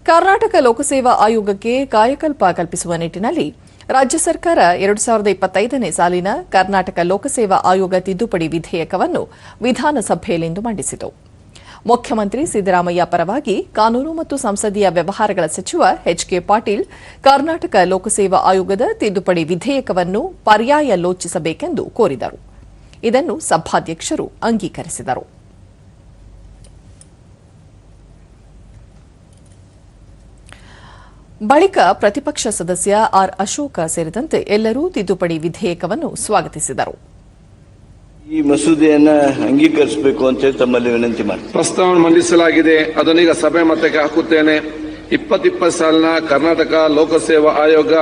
ಕರ್ನಾಟಕ ಲೋಕಸೇವಾ ಆಯೋಗಕ್ಕೆ ಕಾಯಕಲ್ಪ ಕಲ್ಪಿಸುವ ನಿಟ್ಟಿನಲ್ಲಿ ರಾಜ್ಯ ಸರ್ಕಾರ 2025ನೇ ಸಾಲಿನ ಕರ್ನಾಟಕ ಲೋಕಸೇವಾ ಆಯೋಗ ತಿದ್ದುಪಡಿ ವಿಧೇಯಕವನ್ನು ವಿಧಾನಸಭೆಯಲ್ಲಿಂದು ಮಂಡಿಸಿತು. ಮುಖ್ಯಮಂತ್ರಿ ಸಿದ್ದರಾಮಯ್ಯ ಪರವಾಗಿ ಕಾನೂನು ಮತ್ತು ಸಂಸದೀಯ ವ್ಯವಹಾರಗಳ ಸಚಿವ ಎಚ್.ಕೆ. ಪಾಟೀಲ್ ಕರ್ನಾಟಕ ಲೋಕಸೇವಾ ಆಯೋಗದ ತಿದ್ದುಪಡಿ ವಿಧೇಯಕವನ್ನು ಪರ್ಯಾಲೋಚಿಸಬೇಕೆಂದು ಕೋರಿದರು. ಇದನ್ನು ಸಭಾಧ್ಯಕ್ಷರು ಅಂಗೀಕರಿಸಿದರು. ಬಳಿಕ ಪ್ರತಿಪಕ್ಷ ಸದಸ್ಯ ಆರ್ ಅಶೋಕ ಸೇರಿದಂತೆ ಎಲ್ಲರೂ ತಿದ್ದುಪಡಿ ವಿಧೇಯಕವನ್ನು ಸ್ವಾಗತಿಸಿದರು. ಈ ಮಸೂದೆಯನ್ನ ಅಂಗೀಕರಿಸಬೇಕು ಅಂತ ತಮ್ಮಲ್ಲಿ ವಿನಂತಿ ಮಾಡಿ ಪ್ರಸ್ತಾವನೆ ಮಂಡಿಸಲಾಗಿದೆ. ಅದನ್ನೀಗ ಸಭೆ ಮತಕ್ಕೆ ಹಾಕುತ್ತೇನೆ. 2020 ಸಾಲಿನ ಕರ್ನಾಟಕ ಲೋಕಸೇವಾ ಆಯೋಗ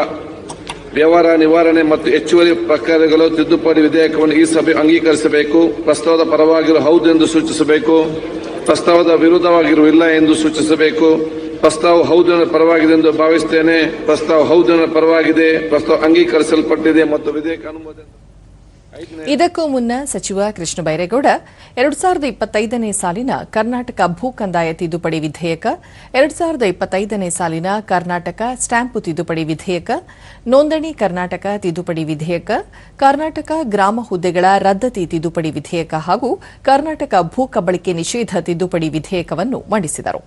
ವ್ಯವಹಾರ ನಿವಾರಣೆ ಮತ್ತು ಹೆಚ್ಚುವರಿ ಪ್ರಕಾರಗಳು ತಿದ್ದುಪಡಿ ವಿಧೇಯಕವನ್ನು ಈ ಸಭೆ ಅಂಗೀಕರಿಸಬೇಕು. ಪ್ರಸ್ತಾವದ ಪರವಾಗಿರುವ ಹೌದು ಎಂದು ಸೂಚಿಸಬೇಕು. ಪ್ರಸ್ತಾವದ ವಿರುದ್ಧವಾಗಿರುವ ಇಲ್ಲ ಎಂದು ಸೂಚಿಸಬೇಕು. ಪ್ರಸ್ತಾವ ಹೌದನ ಪರವಾಗಿದೆ ಎಂದು ಭಾವಿಸುತ್ತೇನೆ. ಪ್ರಸ್ತಾವ ಹೌದನ ಪರವಾಗಿದೆ. ಪ್ರಸ್ತಾವ ಅಂಗೀಕರಿಸಲ್ಪಟ್ಟಿದೆ ಮತ್ತು ವಿಧೇಯಕ ಅನುಮೋದನೆ. ಇದಕ್ಕೂ ಮುನ್ನ ಸಚಿವ ಕೃಷ್ಣ ಬೈರೇಗೌಡ 2025ನೇ ಸಾಲಿನ ಕರ್ನಾಟಕ ಭೂ ಕಂದಾಯ ತಿದ್ದುಪಡಿ ವಿಧೇಯಕ, 2025ನೇ ಸಾಲಿನ ಕರ್ನಾಟಕ ಸ್ಟ್ಯಾಂಪು ತಿದ್ದುಪಡಿ ವಿಧೇಯಕ, ನೋಂದಣಿ ಕರ್ನಾಟಕ ತಿದ್ದುಪಡಿ ವಿಧೇಯಕ, ಕರ್ನಾಟಕ ಗ್ರಾಮ ಹುದ್ದೆಗಳ ರದ್ದತಿ ತಿದ್ದುಪಡಿ ವಿಧೇಯಕ ಹಾಗೂ ಕರ್ನಾಟಕ ಭೂ ಕಬಳಿಕೆ ನಿಷೇಧ ತಿದ್ದುಪಡಿ ವಿಧೇಯಕವನ್ನು ಮಂಡಿಸಿದರು.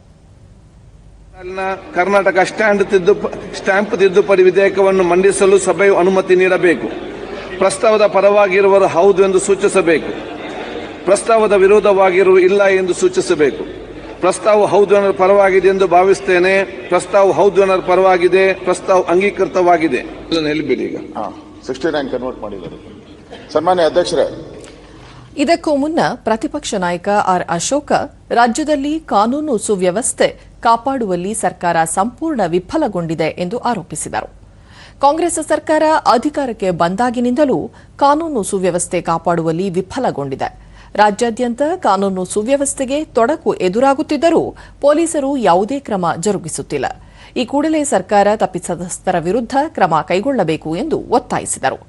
ಕರ್ನಾಟಕ ಸ್ಟ್ಯಾಂಪ್ ತಿದ್ದುಪಡಿ ವಿಧೇಯಕವನ್ನು ಮಂಡಿಸಲು ಸಭೆಯು ಅನುಮತಿ ನೀಡಬೇಕು. ಪ್ರಸ್ತಾವದ ಪರವಾಗಿರುವವರು ಹೌದು ಎಂದು ಸೂಚಿಸಬೇಕು. ಪ್ರಸ್ತಾವದ ವಿರೋಧವಾಗಿರುವ ಇಲ್ಲ ಎಂದು ಸೂಚಿಸಬೇಕು. ಪ್ರಸ್ತಾವ ಹೌದು ಅನ್ನೋ ಪರವಾಗಿದೆ ಎಂದು ಭಾವಿಸುತ್ತೇನೆ. ಪ್ರಸ್ತಾವ ಹೌದು ಅನ್ನೋ ಪರವಾಗಿದೆ. ಪ್ರಸ್ತಾವ ಅಂಗೀಕೃತವಾಗಿದೆ. ಹೇಳಿಬಿಡಿ. ಈಗ 69 ಕನ್ವರ್ಟ್ ಮಾಡಿದ್ದಾರೆ. ಸನ್ಮಾನ್ಯ ಅಧ್ಯಕ್ಷರೇ, ಇದಕ್ಕೂ ಮುನ್ನ ಪ್ರತಿಪಕ್ಷ ನಾಯಕ ಆರ್ ಅಶೋಕ ರಾಜ್ಯದಲ್ಲಿ ಕಾನೂನು ಸುವ್ಯವಸ್ಥೆ ಕಾಪಾಡುವಲ್ಲಿ ಸರ್ಕಾರ ಸಂಪೂರ್ಣ ವಿಫಲಗೊಂಡಿದೆ ಎಂದು ಆರೋಪಿಸಿದರು. ಕಾಂಗ್ರೆಸ್ ಸರ್ಕಾರ ಅಧಿಕಾರಕ್ಕೆ ಬಂದಾಗಿನಿಂದಲೂ ಕಾನೂನು ಸುವ್ಯವಸ್ಥೆ ಕಾಪಾಡುವಲ್ಲಿ ವಿಫಲಗೊಂಡಿದೆ. ರಾಜ್ಯಾದ್ಯಂತ ಕಾನೂನು ಸುವ್ಯವಸ್ಥೆಗೆ ತೊಡಕು ಎದುರಾಗುತ್ತಿದ್ದರೂ ಪೊಲೀಸರು ಯಾವುದೇ ಕ್ರಮ ಜರುಗಿಸುತ್ತಿಲ್ಲ. ಈ ಕೂಡಲೇ ಸರ್ಕಾರ ತಪ್ಪಿತಸ್ಥರ ವಿರುದ್ಧ ಕ್ರಮ ಕೈಗೊಳ್ಳಬೇಕು ಎಂದು ಒತ್ತಾಯಿಸಿದರು.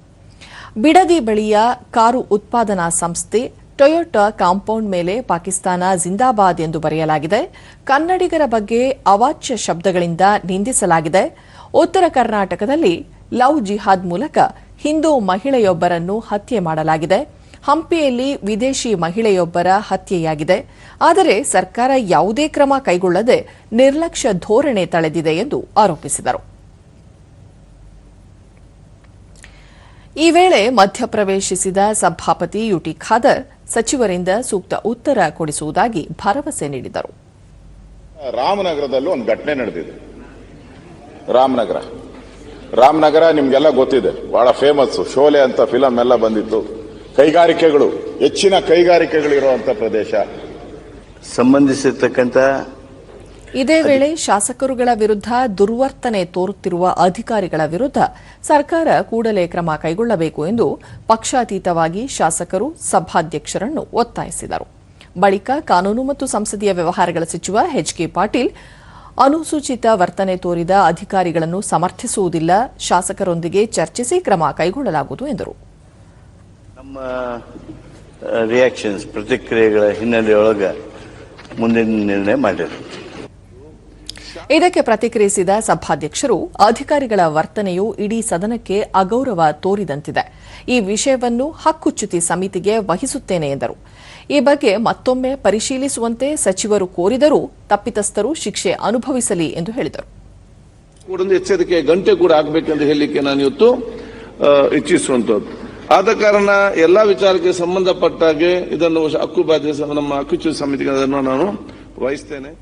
ಬಿಡದಿ ಬಳಿಯ ಕಾರು ಉತ್ಪಾದನಾ ಸಂಸ್ಥೆ ಟೊಯೋಟಾ ಕಾಂಪೌಂಡ್ ಮೇಲೆ ಪಾಕಿಸ್ತಾನ ಜಿಂದಾಬಾದ್ ಎಂದು ಬರೆಯಲಾಗಿದೆ. ಕನ್ನಡಿಗರ ಬಗ್ಗೆ ಅವಾಚ್ಯ ಶಬ್ದಗಳಿಂದ ನಿಂದಿಸಲಾಗಿದೆ. ಉತ್ತರ ಕರ್ನಾಟಕದಲ್ಲಿ ಲವ್ ಜಿಹಾದ್ ಮೂಲಕ ಹಿಂದೂ ಮಹಿಳೆಯೊಬ್ಬರನ್ನು ಹತ್ಯೆ ಮಾಡಲಾಗಿದೆ. ಹಂಪಿಯಲ್ಲಿ ವಿದೇಶಿ ಮಹಿಳೆಯೊಬ್ಬರ ಹತ್ಯೆಯಾಗಿದೆ. ಆದರೆ ಸರ್ಕಾರ ಯಾವುದೇ ಕ್ರಮ ಕೈಗೊಳ್ಳದೆ ನಿರ್ಲಕ್ಷ್ಯ ಧೋರಣೆ ತಳೆದಿದೆ ಎಂದು ಆರೋಪಿಸಿದರು. ಈ ವೇಳೆ ಮಧ್ಯಪ್ರವೇಶಿಸಿದ ಸಭಾಪತಿ ಯುಟಿ ಖಾದರ್ ಸಚಿವರಿಂದ ಸೂಕ್ತ ಉತ್ತರ ಕೊಡಿಸುವುದಾಗಿ ಭರವಸೆ ನೀಡಿದರು. ರಾಮನಗರದಲ್ಲೂ ಒಂದು ಘಟನೆ ನಡೆದಿದೆ. ರಾಮನಗರ ನಿಮ್ಗೆಲ್ಲ ಗೊತ್ತಿದೆ, ಬಹಳ ಫೇಮಸ್. ಶೋಲೆ ಅಂತ ಫಿಲಂ ಎಲ್ಲ ಬಂದಿತ್ತು. ಕೈಗಾರಿಕೆಗಳು, ಹೆಚ್ಚಿನ ಕೈಗಾರಿಕೆಗಳಿರುವಂತಹ ಪ್ರದೇಶ. ಸಂಬಂಧಿಸಿರ್ತಕ್ಕಂಥ ಇದೇ ವೇಳೆ ಶಾಸಕರುಗಳ ವಿರುದ್ಧ ದುರ್ವರ್ತನೆ ತೋರುತ್ತಿರುವ ಅಧಿಕಾರಿಗಳ ವಿರುದ್ಧ ಸರ್ಕಾರ ಕೂಡಲೇ ಕ್ರಮ ಕೈಗೊಳ್ಳಬೇಕು ಎಂದು ಪಕ್ಷಾತೀತವಾಗಿ ಶಾಸಕರು ಸಭಾಧ್ಯಕ್ಷರನ್ನು ಒತ್ತಾಯಿಸಿದರು. ಬಳಿಕ ಕಾನೂನು ಮತ್ತು ಸಂಸದೀಯ ವ್ಯವಹಾರಗಳ ಸಚಿವ ಎಚ್.ಕೆ. ಪಾಟೀಲ್ ಅನುಸೂಚಿತ ವರ್ತನೆ ತೋರಿದ ಅಧಿಕಾರಿಗಳನ್ನು ಸಮರ್ಥಿಸುವುದಿಲ್ಲ, ಶಾಸಕರೊಂದಿಗೆ ಚರ್ಚಿಸಿ ಕ್ರಮ ಕೈಗೊಳ್ಳಲಾಗುವುದು ಎಂದರು. ನಮ್ಮ ರಿಯಾಕ್ಷನ್ಸ್ ಪ್ರತಿಕ್ರಿಯೆಗಳ ಹಿನ್ನೆಲೆಯೊಳಗೆ ಮುಂದಿನ ನಿರ್ಣಯ ಮಾಡಿದರು. ಇದಕ್ಕೆ ಪ್ರತಿಕ್ರಿಯಿಸಿದ ಸಭಾಧ್ಯಕ್ಷರು ಅಧಿಕಾರಿಗಳ ವರ್ತನೆಯು ಇಡೀ ಸದನಕ್ಕೆ ಅಗೌರವ ತೋರಿದಂತಿದೆ. ಈ ವಿಷಯವನ್ನು ಹಕ್ಕುಚ್ಯುತಿ ಸಮಿತಿಗೆ ವಹಿಸುತ್ತೇನೆ ಎಂದರು. ಈ ಬಗ್ಗೆ ಮತ್ತೊಮ್ಮೆ ಪರಿಶೀಲಿಸುವಂತೆ ಸಚಿವರು ಕೋರಿದರೂ ತಪ್ಪಿತಸ್ಥರು ಶಿಕ್ಷೆ ಅನುಭವಿಸಲಿ ಎಂದು ಹೇಳಿದರು. ಎಚ್ಚರಿಕೆ ಗಂಟೆ ಕೂಡ ಆಗಬೇಕೆಂದು ಹೇಳಲಿಕ್ಕೆ ನಾನು ಇವತ್ತು ಇಚ್ಛಿಸುವಂತದ್ದು. ಆದ ಕಾರಣ ಎಲ್ಲಾ ವಿಚಾರಕ್ಕೆ ಸಂಬಂಧಪಟ್ಟಾಗೆ ಇದನ್ನು ನಮ್ಮ ಹಕ್ಕುಚ್ಯುತಿ ಸಮಿತಿಗೆ ಅದನ್ನು ನಾನು ವಹಿಸ್ತೇನೆ.